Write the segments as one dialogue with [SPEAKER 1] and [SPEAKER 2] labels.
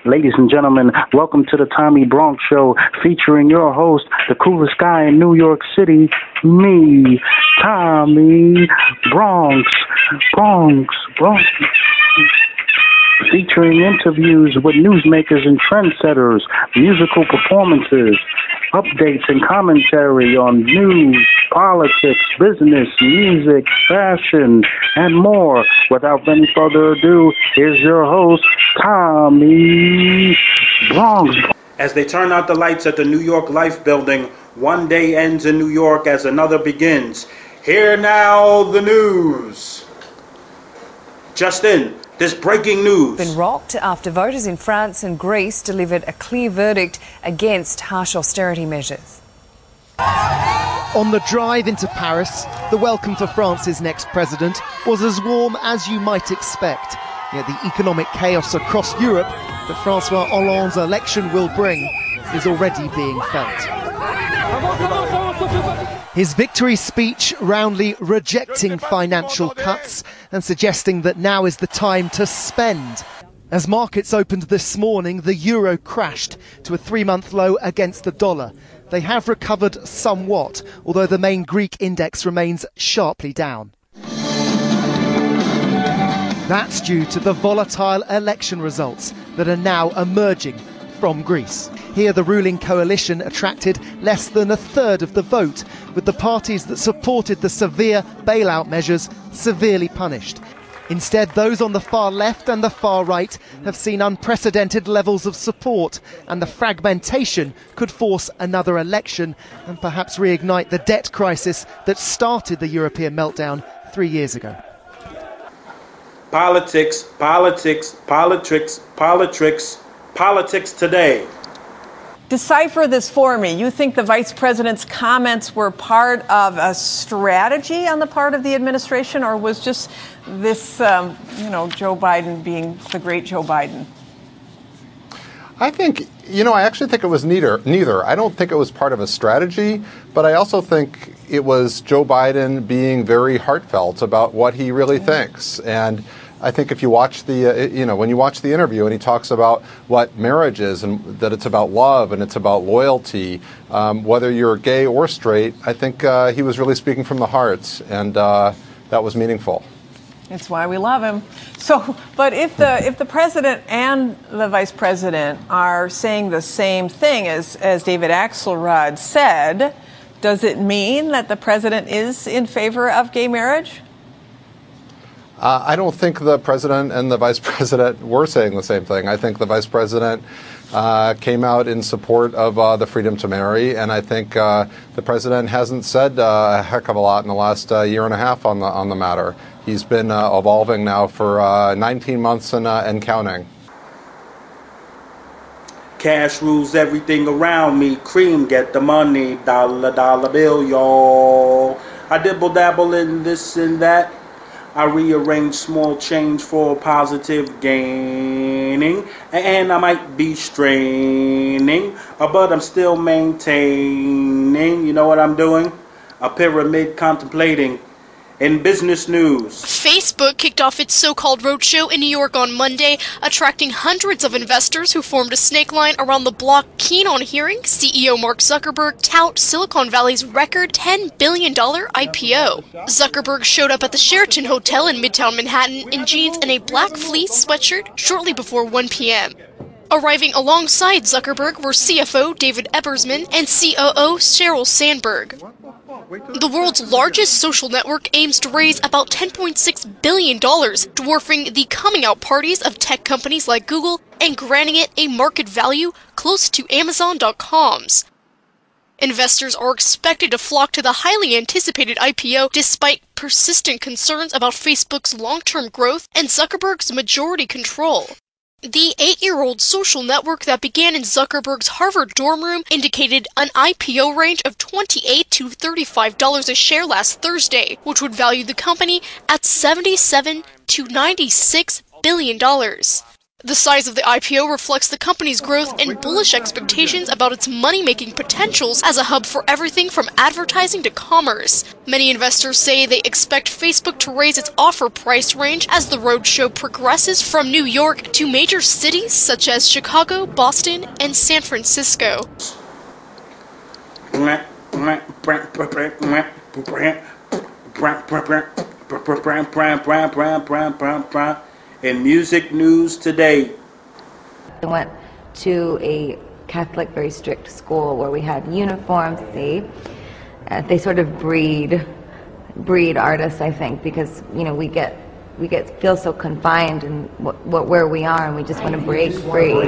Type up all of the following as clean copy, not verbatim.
[SPEAKER 1] Ladies and gentlemen, welcome to the Thetommybronxshow, featuring your host, the coolest guy in New York City, me, Tommy Bronx. Featuring interviews with newsmakers and trendsetters, musical performances, updates and commentary on news, politics, business, music, fashion, and more. Without any further ado, here's your host, Tommy Bronx.
[SPEAKER 2] As they turn out the lights at the New York Life building, one day ends in New York as another begins. Here now the news. Just in, this breaking news.
[SPEAKER 3] Been rocked after voters in France and Greece delivered a clear verdict against harsh austerity measures.
[SPEAKER 4] On the drive into Paris, the welcome for France's next president was as warm as you might expect. Yet the economic chaos across Europe that François Hollande's election will bring is already being felt. His victory speech roundly rejecting financial cuts and suggesting that now is the time to spend. As markets opened this morning, the euro crashed to a 3-month low against the dollar. They have recovered somewhat, although the main Greek index remains sharply down. That's due to the volatile election results that are now emerging from Greece. Here the ruling coalition attracted less than a third of the vote, with the parties that supported the severe bailout measures severely punished. Instead, those on the far left and the far right have seen unprecedented levels of support, and the fragmentation could force another election and perhaps reignite the debt crisis that started the European meltdown 3 years ago.
[SPEAKER 2] Politics today.
[SPEAKER 5] Decipher this for me. You think the vice president's comments were part of a strategy on the part of the administration, or was just this, Joe Biden being the great Joe Biden?
[SPEAKER 6] I think, I actually think it was neither. I don't think it was part of a strategy, but I also think it was Joe Biden being very heartfelt about what he really thinks. And I think if you watch when you watch the interview and he talks about what marriage is and that it's about love and it's about loyalty, whether you're gay or straight, I think he was really speaking from the heart, and that was meaningful.
[SPEAKER 5] It's why we love him. So, but if the president and the vice president are saying the same thing as David Axelrod said, does it mean that the president is in favor of gay marriage?
[SPEAKER 6] I don't think the president and the vice president were saying the same thing. I think the vice president came out in support of the freedom to marry, and I think the president hasn't said a heck of a lot in the last year and a half on the matter. He's been evolving now for 19 months and counting.
[SPEAKER 2] Cash rules everything around me. Cream, get the money. Dollar bill, y'all. I dibble dabble in this and that. I rearrange small change for positive gaining, and I might be straining, but I'm still maintaining. You know what I'm doing? A pyramid contemplating. In business news,
[SPEAKER 7] Facebook kicked off its so-called roadshow in New York on Monday, attracting hundreds of investors who formed a snake line around the block keen on hearing CEO Mark Zuckerberg tout Silicon Valley's record $10 billion IPO. Zuckerberg showed up at the Sheraton Hotel in Midtown Manhattan in jeans and a black fleece sweatshirt shortly before 1 p.m. Arriving alongside Zuckerberg were CFO David Ebersman and COO Sheryl Sandberg. The world's largest social network aims to raise about $10.6 billion, dwarfing the coming-out parties of tech companies like Google and granting it a market value close to Amazon.com's. Investors are expected to flock to the highly anticipated IPO despite persistent concerns about Facebook's long-term growth and Zuckerberg's majority control. The 8-year-old social network that began in Zuckerberg's Harvard dorm room indicated an IPO range of $28 to $35 a share last Thursday, which would value the company at $77 to $96 billion. The size of the IPO reflects the company's growth and bullish expectations about its money-making potentials as a hub for everything from advertising to commerce. Many investors say they expect Facebook to raise its offer price range as the roadshow progresses from New York to major cities such as Chicago, Boston, and San Francisco.
[SPEAKER 2] In music news today.
[SPEAKER 8] I went to a Catholic, very strict school where we had uniforms. They sort of breed artists, I think, because we feel so confined in where we are, and we just want to break free.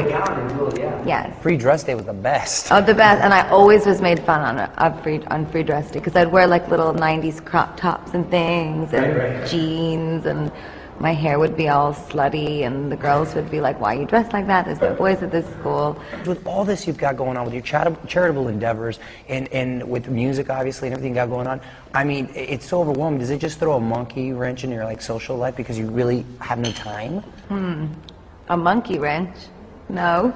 [SPEAKER 8] Yes.
[SPEAKER 9] Free dress day was the best.
[SPEAKER 8] Oh, the best, and I always was made fun on free dress day because I'd wear like little '90s crop tops and things, and jeans, and my hair would be all slutty, and the girls would be like, "Why are you dressed like that? There's no boys at this school."
[SPEAKER 9] With all this you've got going on with your charitable endeavors and with music, obviously, and everything you got going on, I mean, it's so overwhelming. Does it just throw a monkey wrench in your social life because you really have no time?
[SPEAKER 8] A monkey wrench? No.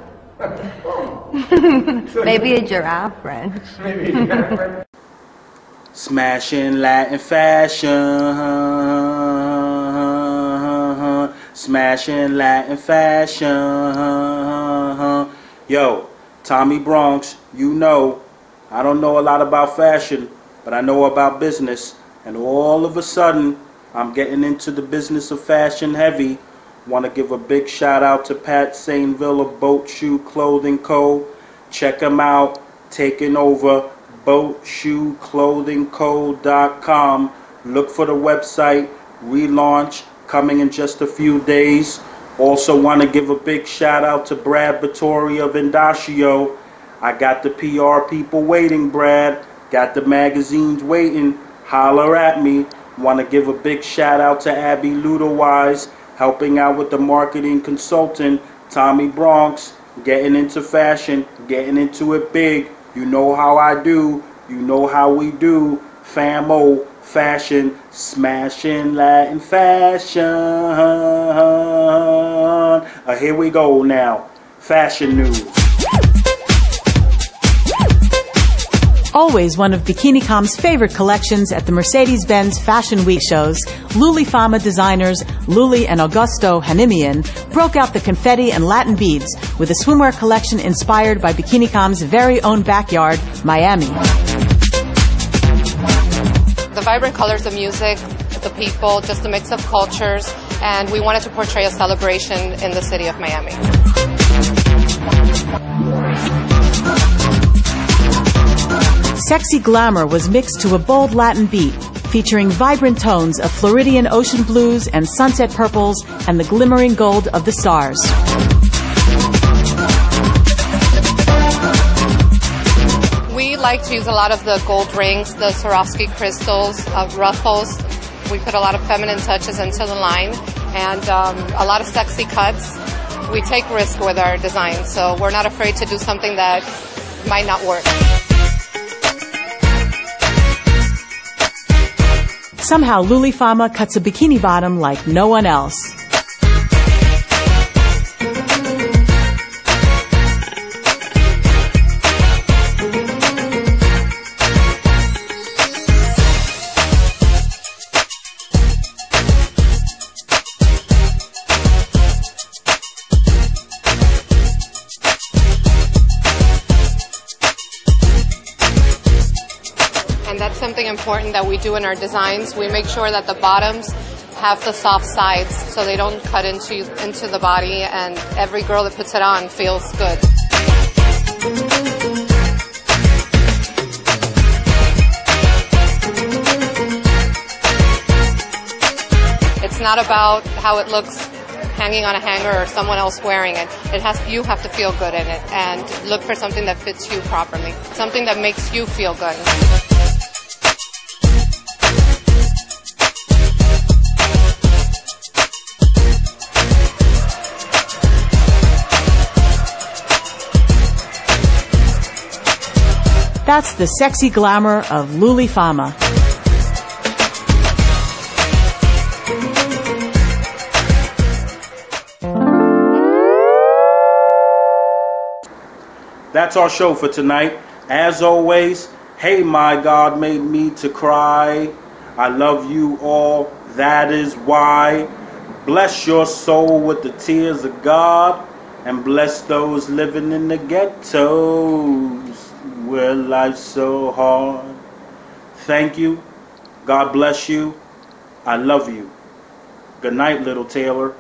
[SPEAKER 8] Maybe a giraffe wrench.
[SPEAKER 2] Smashing Latin fashion. Smashing Latin fashion. Yo, Tommy Bronx, I don't know a lot about fashion, but I know about business. And all of a sudden, I'm getting into the business of fashion heavy. Want to give a big shout out to Pat Saintville of Boat Shoe Clothing Co. Check them out. Taking over BoatShoeClothingCo.com. Look for the website. Relaunch. Coming in just a few days. Also want to give a big shout out to Brad Vittori of Indacio. I got the PR people waiting, Brad. Got the magazines waiting. Holler at me. Want to give a big shout out to Abby Ludowise, helping out with the marketing consultant. Tommy Bronx, getting into fashion, getting into it big. You know how I do. You know how we do. Famo. Fashion, smashing Latin fashion. Here we go now. Fashion news.
[SPEAKER 10] Always one of BikiniCom's favorite collections at the Mercedes-Benz Fashion Week shows, Luli Fama designers Luli and Augusto Hanimian broke out the confetti and Latin beads with a swimwear collection inspired by BikiniCom's very own backyard, Miami.
[SPEAKER 11] The vibrant colors, the music, the people, just a mix of cultures, and we wanted to portray a celebration in the city of Miami.
[SPEAKER 10] Sexy glamour was mixed to a bold Latin beat, featuring vibrant tones of Floridian ocean blues and sunset purples and the glimmering gold of the stars.
[SPEAKER 11] We like to use a lot of the gold rings, the Swarovski crystals, ruffles. We put a lot of feminine touches into the line and a lot of sexy cuts. We take risks with our designs, so we're not afraid to do something that might not work.
[SPEAKER 10] Somehow Luli Fama cuts a bikini bottom like no one else.
[SPEAKER 11] That's something important that we do in our designs. We make sure that the bottoms have the soft sides so they don't cut into the body, and every girl that puts it on feels good. It's not about how it looks hanging on a hanger or someone else wearing it. You have to feel good in it and look for something that fits you properly, something that makes you feel good.
[SPEAKER 10] That's the sexy glamour of Luli Fama.
[SPEAKER 2] That's our show for tonight. As always, hey, my God made me to cry. I love you all, that is why. Bless your soul with the tears of God, and bless those living in the ghettos where life's so hard. Thank you. God bless you. I love you. Good night, little Taylor.